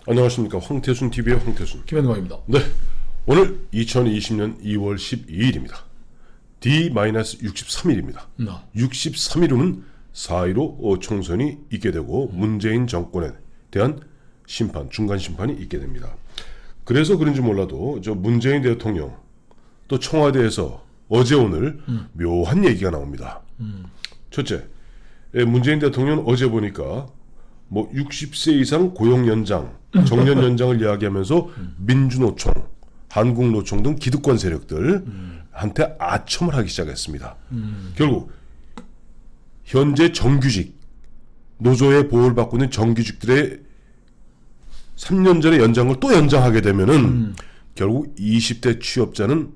안녕하십니까. 황태순 TV의 황태순 김현광입니다. 네, 오늘 2020년 2월 12일입니다. D-63일입니다. 63일 후는 4.15 총선이 있게 되고 문재인 정권에 대한 심판, 중간 심판이 있게 됩니다. 그래서 그런지 몰라도 저 문재인 대통령 또 청와대에서 어제 오늘 묘한 얘기가 나옵니다. 첫째, 문재인 대통령은 어제 보니까 뭐 60세 이상 고용 연장, 정년 연장을 이야기하면서 민주노총, 한국노총 등 기득권 세력들한테 아첨을 하기 시작했습니다. 결국 현재 정규직, 노조의 보호를 받고 있는 정규직들의 3년 전에 연장을 또 연장하게 되면은 결국 20대 취업자는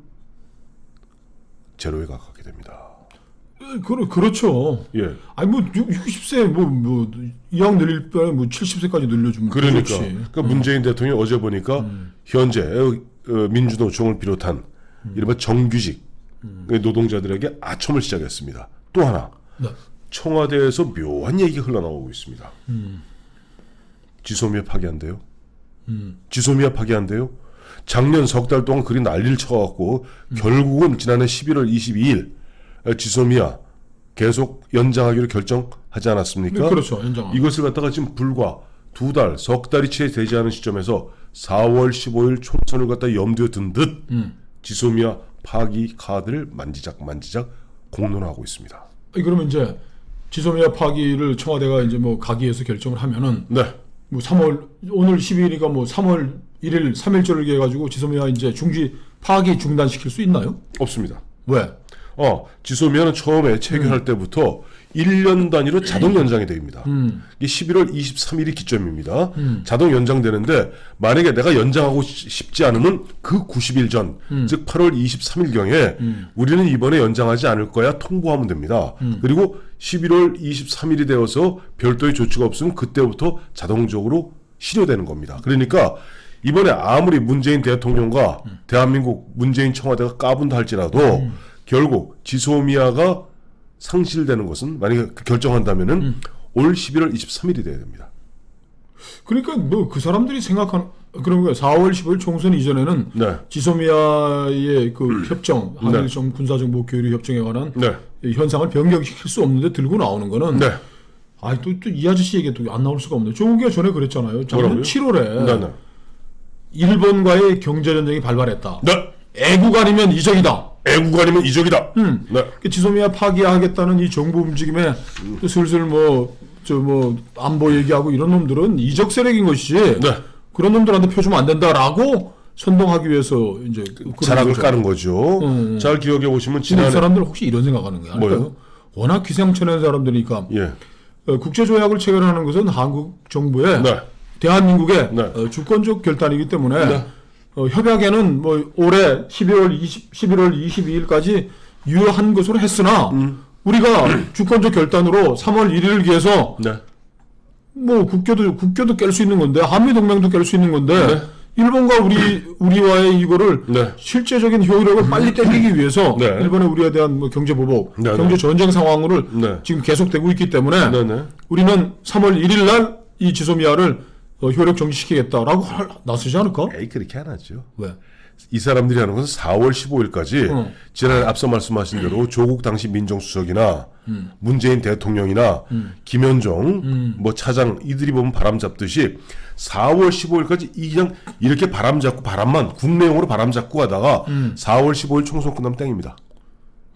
제로에 가깝게 됩니다. 그렇죠. 예. 아니 뭐 60세 뭐 이왕 늘릴 바에 뭐 70세까지 늘려주면 그러니까 문재인 대통령이 어제 보니까 현재 민주노총을 비롯한 이른바 정규직 노동자들에게 아첨을 시작했습니다. 또 하나, 네. 청와대에서 묘한 얘기가 흘러나오고 있습니다. 지소미아 파기한대요. 지소미아 파기한대요. 작년 석 달 동안 그리 난리를 쳐갖고 결국은 지난해 11월 22일 지소미아 계속 연장하기로 결정하지 않았습니까? 네, 그렇죠. 연장. 이것을 갖다가 지금 불과 두 달, 석 달이 채 되지 않은 시점에서 4월 15일 총선을 갖다 염두에 둔 듯 지소미아 파기 카드를 만지작 공론화하고 있습니다. 그러면 이제 지소미아 파기를 청와대가 이제 뭐 가기에서 결정을 하면은 네. 뭐 3월 오늘 12일이니까 뭐 3월 1일 3일절을 해가지고 지소미아 이제 파기 중단시킬 수 있나요? 없습니다. 왜? 지소미아는 처음에 체결할 때부터 1년 단위로 자동 연장이 됩니다. 이게 11월 23일이 기점입니다. 자동 연장되는데 만약에 내가 연장하고 싶지 않으면 그 90일 전, 즉 8월 23일경에 우리는 이번에 연장하지 않을 거야 통보하면 됩니다. 그리고 11월 23일이 되어서 별도의 조치가 없으면 그때부터 자동적으로 실효되는 겁니다. 그러니까 이번에 아무리 문재인 대통령과 대한민국 문재인 청와대가 까분다 할지라도 결국 지소미아가 상실되는 것은 만약에 결정한다면은 올 11월 23일이 돼야 됩니다. 그러니까 뭐 그 사람들이 생각한 그런 거예요. 4월 15일 총선 이전에는 네. 지소미아의 그 협정, 한일 군사정보 교류 협정에 관한 현상을 변경시킬 수 없는데 들고 나오는 거는 또 이 아저씨 얘기도 안 나올 수가 없네요. 조은기가 전에 그랬잖아요. 작년 7월에 일본과의 경제전쟁이 발발했다. 애국 아니면 이적이다. 애국 아니면 이적이다. 지소미아 파기하겠다는 이 정부 움직임에 또 슬슬 안보 얘기하고 이런 놈들은 이적 세력인 것이지. 그런 놈들한테 펴주면 안 된다라고 선동하기 위해서 이제 자락을 까는 거죠. 잘 기억해 보시면 지난해 사람들 혹시 이런 생각하는 거야? 뭐요? 워낙 기생천외한 사람들이니까 국제조약을 체결하는 것은 한국 정부의 대한민국의 주권적 결단이기 때문에. 협약에는 뭐 올해 11월 22일까지 유효한 것으로 했으나 우리가 주권적 결단으로 3월 1일을 기해서 뭐 국교도 깰 수 있는 건데 한미 동맹도 깰 수 있는 건데 일본과 우리와의 이거를 실제적인 효력을 빨리 땡기기 위해서 일본의 우리에 대한 뭐 경제 보복, 경제 전쟁 상황으로 지금 계속되고 있기 때문에 우리는 3월 1일 날 이 지소미아를 효력 정지시키겠다라고 나서지 않을까? 그렇게 안 하죠. 왜? 이 사람들이 하는 것은 4월 15일까지 지난해 앞서 말씀하신 대로 조국 당시 민정수석이나 문재인 대통령이나 김현종 뭐 차장 이들이 보면 바람 잡듯이 4월 15일까지 그냥 이렇게 바람 잡고 국내용으로 바람 잡고 가다가 4월 15일 총선 끝나면 땡입니다.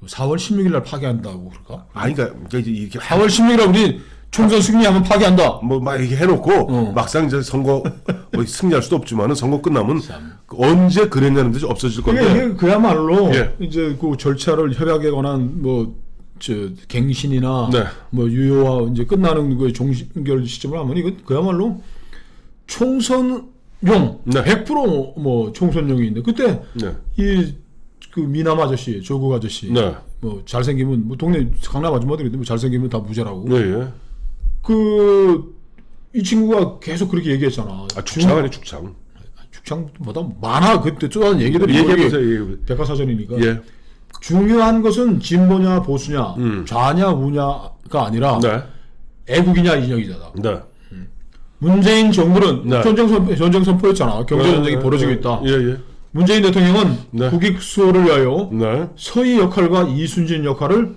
4월 16일 날 파기한다고 그럴까? 그러니까 이렇게 4월 16일 날 우리 총선 승리하면 파기한다. 뭐 막 이렇게 해놓고 막상 이제 선거 승리할 수도 없지만은 선거 끝나면 언제 그랬냐는 듯이 없어질 건데. 이게 그야말로 이제 그 절차를 협약에 관한 갱신이나 뭐 유효화 이제 끝나는 그 종결 시점을 하면 이거 그야말로 총선용 100% 총선용인데 그때 이 그 미남 아저씨, 조국 아저씨 뭐 잘생기면 뭐 동네 강남 아줌마들이 뭐 잘생기면 다 무죄라고. 이 친구가 계속 그렇게 얘기했잖아. 축창 아니야, 축창. 축창보다 많아. 그때 쪼잔 얘기들이. 얘기해보세요. 백과사전이니까. 중요한 것은 진보냐 보수냐 좌냐 우냐가 아니라 애국이냐 이적이냐다. 문재인 정부는 네. 전쟁 선포했잖아. 경제 전쟁이 벌어지고 있다. 예, 예. 문재인 대통령은 네. 국익 수호를 위하여 네. 서희 역할과 이순신 역할을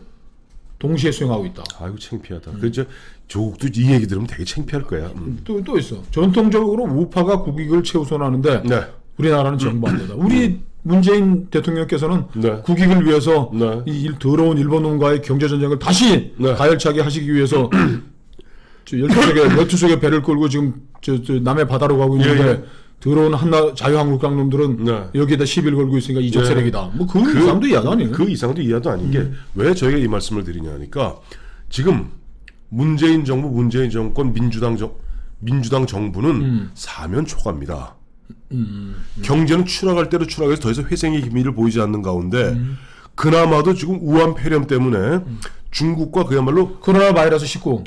동시에 수행하고 있다. 아이고 창피하다. 그저 조국도 이 얘기 들으면 되게 창피할 거야. 또 있어. 전통적으로 우파가 국익을 최우선하는데 네. 우리나라는 정반대다. 우리 문재인 대통령께서는 네. 국익을 위해서 네. 이 더러운 일본과의 경제 전쟁을 다시 네. 가열차게 하시기 위해서 12척의 배를 끌고 지금 저 남해 바다로 가고 있는데 예. 더러운 한나 자유한국당 놈들은 네. 여기에다 시비를 걸고 있으니까 이적 네. 세력이다. 뭐 그 이상도 이해도 아니에요. 그 이상도 이해도 아닌 게 왜 저희가 이 말씀을 드리냐니까 지금 문재인 정부, 문재인 정권, 민주당 정부는 사면 초과입니다. 경제는 추락할 대로 추락해서 더 이상 회생의 기미를 보이지 않는 가운데 그나마도 지금 우한 폐렴 때문에 중국과 그야말로 코로나 바이러스 19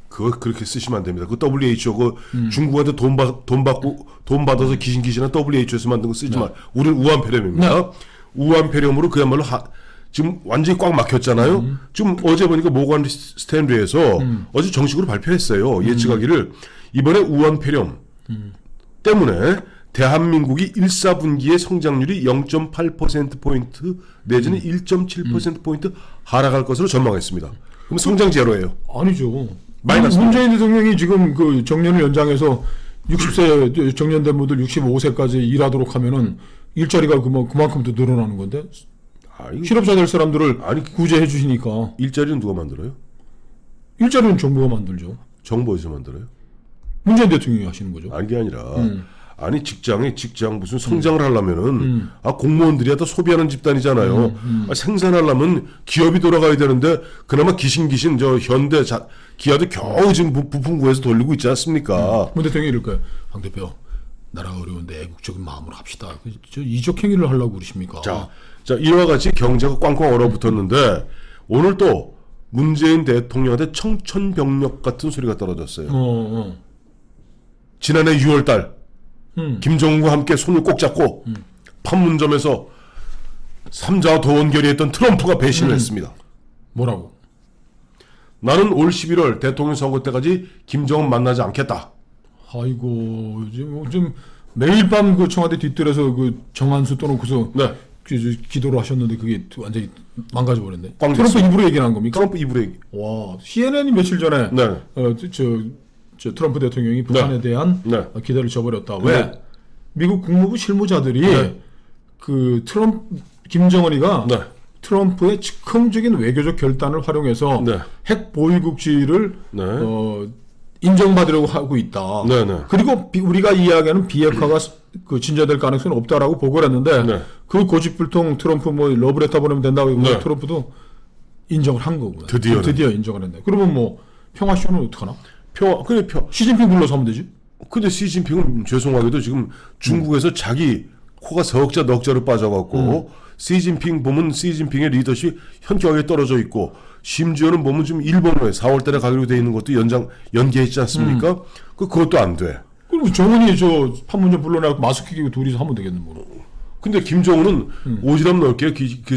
그거 그렇게 쓰시면 안 됩니다. 그 WHO 그 중국한테 돈 받아서 기신한 WHO에서 만든 거 쓰지 마. 우리는 우한 폐렴입니다. 우한 폐렴으로 그야말로 지금 완전히 꽉 막혔잖아요. 지금 어제 보니까 모건 스탠리에서 어제 정식으로 발표했어요. 예측하기를 이번에 우한 폐렴 때문에 대한민국이 1, 4분기의 성장률이 0.8%포인트 내지는 1.7%포인트 하락할 것으로 전망했습니다. 그럼 성장 제로예요. 아니죠. 마이너스. 문재인 대통령이 지금 그 정년을 연장해서 60세 정년된 분들 65세까지 일하도록 하면은 일자리가 그만큼 더 늘어나는 건데 실업자 될 사람들을 구제해 주시니까 일자리는 누가 만들어요? 일자리는 정부가 만들죠. 정부에서 만들어요? 문재인 대통령이 하시는 거죠. 아니 게 아니라 아니 직장 무슨 성장을 하려면은 공무원들이야 다 소비하는 집단이잖아요. 생산하려면 기업이 돌아가야 되는데 그나마 기신 저 현대 기아도 겨우 지금 부품 구해서 돌리고 있지 않습니까? 문 대통령이 이럴 거예요. 황 대표 나라가 어려운데 애국적인 마음으로 합시다. 저 이적 행위를 하려고 그러십니까? 자 이와 같이 경제가 꽝꽝 얼어붙었는데 오늘 또 문재인 대통령한테 청천벽력 같은 소리가 떨어졌어요. 지난해 6월달 김정은과 함께 손을 꼭 잡고 판문점에서 삼자 도원결의 했던 트럼프가 배신을 했습니다. 뭐라고? 나는 올 11월 대통령 선거 때까지 김정은 만나지 않겠다. 아이고 좀 매일 밤 그 청와대 뒷뜰에서 그 정한수 떠놓고서 네. 기도를 하셨는데 그게 완전히 망가져 버렸네. 꽝 트럼프 됐어요. 입으로 얘기한 겁니까? 트럼프 입으로 얘기. 와, CNN이 며칠 전에 네. 저 트럼프 대통령이 북한에 대한 네. 기대를 저버렸다. 왜? 네. 미국 국무부 실무자들이 네. 그 김정은이가 네. 트럼프의 즉흥적인 외교적 결단을 활용해서 네. 핵 보유국지를 네. 인정받으려고 하고 있다. 네, 네. 그리고 우리가 이야기하는 비핵화가 그 진전될 가능성은 없다라고 보고를 했는데 네. 그 고집불통 트럼프 뭐 러브레터 보내면 된다고 하고 네. 트럼프도 인정을 한 거고요. 드디어 인정을 했네. 그러면 뭐 평화쇼는 어떡하나? 근데 시진핑 불러서 하면 되지. 근데 시진핑은 죄송하게도 지금 중국에서 자기 코가 석자 넉자로 빠져갖고 시진핑 보면 시진핑의 리더십 현저하게 떨어져 있고 심지어는 보면 지금 일본에 4월달에 가기로 돼 있는 것도 연기했지 않습니까? 그것도 안 돼. 그럼 정은이 저 판문점 불러내고 마스크 끼고 둘이서 하면 되겠네 뭐. 근데 김정은은 오지랖 넓게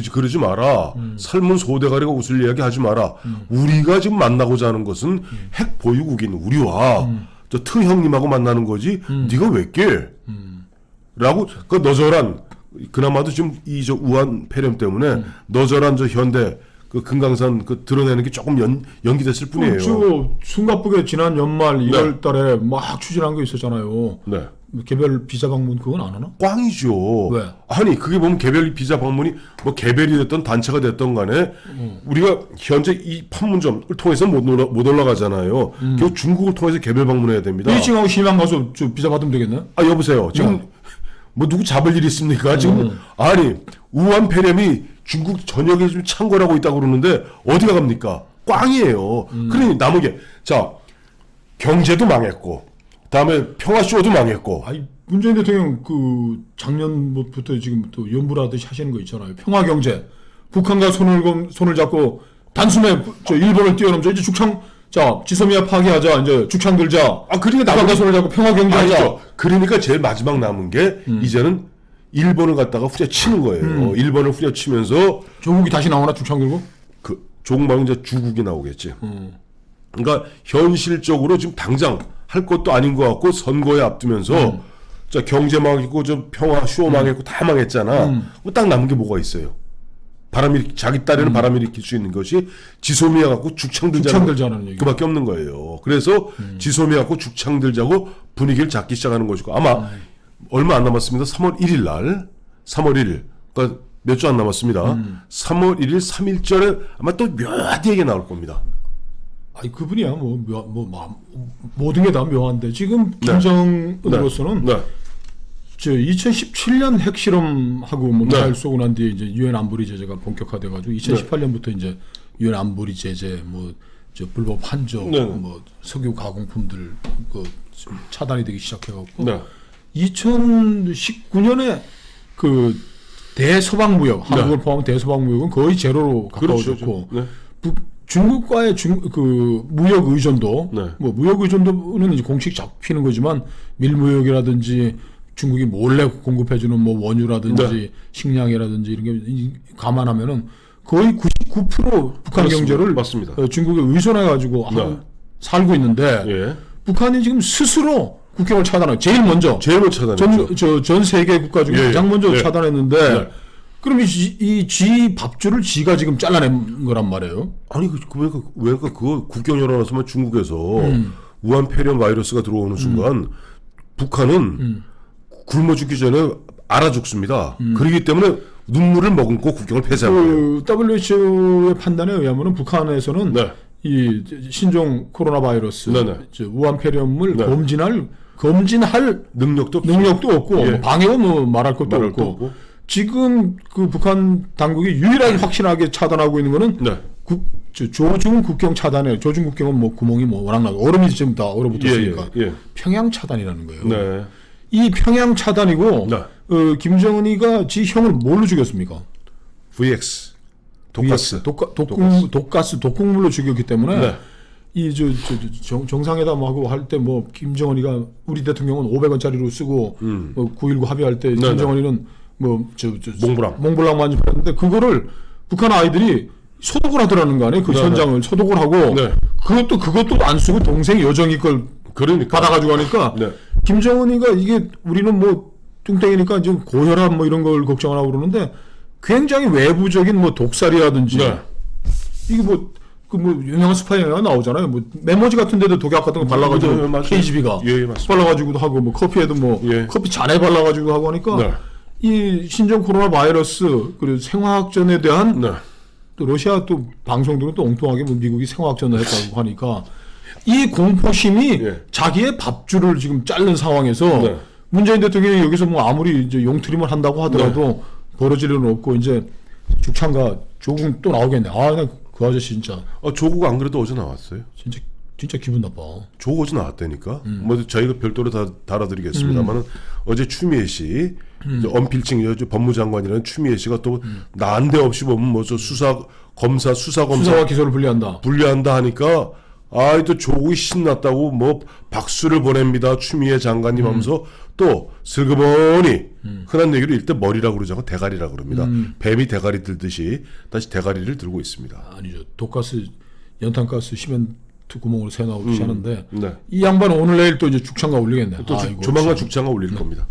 그러지 마라. 삶은 소대가리가 웃을 이야기 하지 마라. 우리가 지금 만나고자 하는 것은 핵 보유국인 우리와 저 트 형님하고 만나는 거지. 네가 왜 깨? 라고 그 너절한 그나마도 지금 이 저 우한 폐렴 때문에 너절한 저 현대 그 금강산 그 드러내는 게 조금 연기됐을 뿐이에요. 저 숨가쁘게 지난 연말 1월달에 막 추진한 거 있었잖아요. 네. 개별 비자 방문 그건 안 하나? 꽝이죠. 왜? 아니 그게 보면 개별 비자 방문이 뭐 개별이 됐던 단체가 됐던 간에 우리가 현재 이 판문점을 통해서 못 올라가잖아요. 결국 중국을 통해서 개별 방문해야 됩니다. 베이징하고 시방 가서 저 비자 받으면 되겠네? 여보세요. 지금 뭐 누구 잡을 일 있습니까? 지금 아니 우한 폐렴이 중국 전역에 좀 창궐하고 있다고 그러는데 어디가 갑니까? 꽝이에요. 그러니 남은 게 자 경제도 망했고 다음에 평화쇼도 망했고. 아니 문재인 대통령 그 작년부터 지금 또 연불하듯이 하시는 거 있잖아요. 평화 경제, 북한과 손을 잡고 단숨에 저 일본을 뛰어넘자 이제 지소미아 파괴하자 이제 죽창 들자. 그러니까 북한과 손을 잡고 평화 경제하자. 그러니까 제일 마지막 남은 게 이제는 일본을 갖다가 후려치는 거예요. 일본을 후려치면서 조국이 다시 나오나 죽창 들고? 그 조국 말고 이제 주국이 나오겠지. 그러니까 현실적으로 지금 당장 할 것도 아닌 것 같고 선거에 앞두면서 자 경제 망했고 좀 평화 쇼 망했고 다 망했잖아. 뭐 딱 남은 게 뭐가 있어요? 자기 딸에는 바람 일으킬 수 있는 것이 지소미아 갖고 죽창 들자는 얘기. 그밖에 없는 거예요. 그래서 지소미아 갖고 죽창 들자고 분위기를 잡기 시작하는 것이고 아마 얼마 안 남았습니다. 3월 1일 날 3월 1일 그러니까 몇 주 안 남았습니다. 3월 1일 3.1절에 아마 또 묘하게 얘기 나올 겁니다. 아니 그분이야 모든 게 다 묘한데 지금 김정은으로서는 저 2017년 핵실험하고 뭐 미사일 쏘고 난 뒤에 이제 유엔 안보리 제재가 본격화돼가지고 2018년부터 이제 유엔 안보리 제재 뭐 저 불법 한정 뭐 석유 가공품들 그 차단이 되기 시작해갖고 2019년에 그 대서방무역 한국을 포함한 대서방무역은 거의 제로로 가까워졌고 중국과의 그 무역 의존도 뭐 무역 의존도는 이제 공식 잡히는 거지만 밀무역이라든지 중국이 몰래 공급해주는 뭐 원유라든지 식량이라든지 이런 게 감안하면은 거의 99% 북한 경제를 맞습니다. 중국에 의존해가지고 살고 있는데 북한이 지금 스스로 국경을 차단하고 제일 먼저 차단했죠. 전 세계 국가 중에 가장 먼저 차단했는데 그럼 지 밥줄을 지가 지금 잘라낸 거란 말이에요. 아니 왜 그거 국경 열어놨으면 중국에서 우한 폐렴 바이러스가 들어오는 순간 북한은 굶어 죽기 전에 알아 죽습니다. 그렇기 때문에 눈물을 머금고 국경을 폐쇄한 거예요. WHO의 판단에 의하면 북한에서는 이 신종 코로나 바이러스, 우한 폐렴을 검진할 능력도 없고 뭐 방역은 뭐 말할 것도 없고 지금 그 북한 당국이 유일하게 확실하게 차단하고 있는 거는 조중 국경 차단에 조중 국경은 뭐 구멍이 뭐 워낙 나고 얼음이 지금 다 얼어붙었으니까 평양 차단이라는 거예요. 이 평양 차단이고 김정은이가 지 형을 뭘로 죽였습니까? VX 독극물로 죽였기 때문에 이 정상회담하고 할 때 뭐 김정은이가 우리 대통령은 500원짜리로 쓰고 뭐 9.19 합의할 때 김정은이는 뭐 몽블랑 만집했는데 그거를 북한 아이들이 소독을 하더라는 거 아니에요? 그 현장을 소독을 하고 그것도 안 쓰고 동생 여정이 걸 받아가지고 하니까 김정은이가 이게 우리는 뭐 뚱땡이니까 지금 고혈압 뭐 이런 걸 걱정하고 그러는데 굉장히 외부적인 뭐 독살이라든지 이게 뭐 유명한 스파이 영화가 나오잖아요. 뭐 메모지 같은 데도 독약 같은 거 발라가지고 KGB가 발라가지고도 하고 뭐 커피에도 뭐 커피 잔에 발라가지고 하고 하니까 이 신종 코로나 바이러스 그리고 생화학전에 대한 또 러시아 또 방송들은 또 엉뚱하게 뭐 미국이 생화학전을 했다고 하니까 이 공포심이 자기의 밥줄을 지금 자른 상황에서 문재인 대통령이 여기서 뭐 아무리 이제 용트림을 한다고 하더라도 벌어질 일은 없고 이제 죽창과 조국 또 나오겠네. 나 그 아저씨 진짜. 조국 안 그래도 어제 나왔어요. 진짜 기분 나빠. 조국 어제 나왔다니까. 뭐 저희가 별도로 다 달아드리겠습니다만은 어제 추미애 씨 언필칭 법무장관이라는 추미애 씨가 또 난데없이 보면 뭐 저 수사와 기소를 분리한다 하니까 또 조국이 신났다고 뭐 박수를 보냅니다. 추미애 장관님 하면서 또 슬그머니 흔한 얘기로 일때 머리라고 그러지 않고 대가리라고 그럽니다. 뱀이 대가리 들듯이 다시 대가리를 들고 있습니다. 아니죠. 독가스 연탄가스 시멘트 구멍으로 새 나오듯이 하는데 이 양반은 오늘 내일 또 이제 죽창가 올리겠네. 또 조만간 죽창가 올릴 겁니다.